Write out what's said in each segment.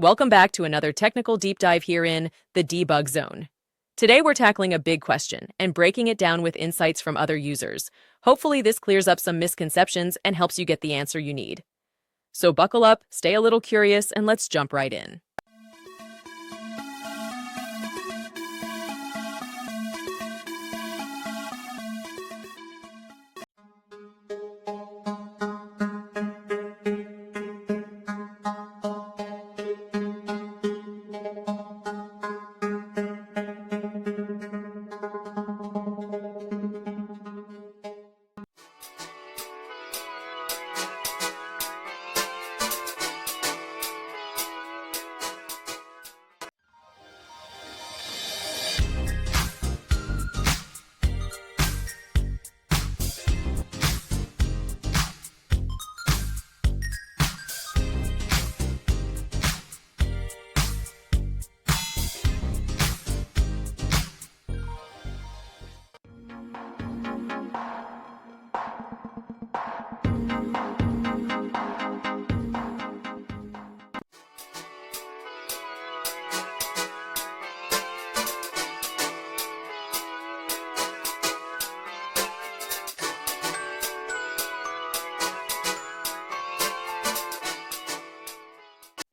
Welcome back to another technical deep dive here in the debug zone. Today we're tackling a big question and breaking it down with insights from other users. Hopefully this clears up some misconceptions and helps you get the answer you need. So buckle up, stay a little curious, and let's jump right in.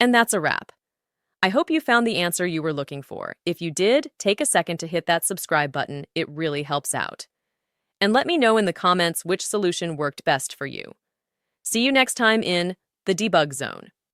And that's a wrap. I hope you found the answer you were looking for. If you did, take a second to hit that subscribe button. It really helps out. And let me know in the comments which solution worked best for you. See you next time in the debug zone.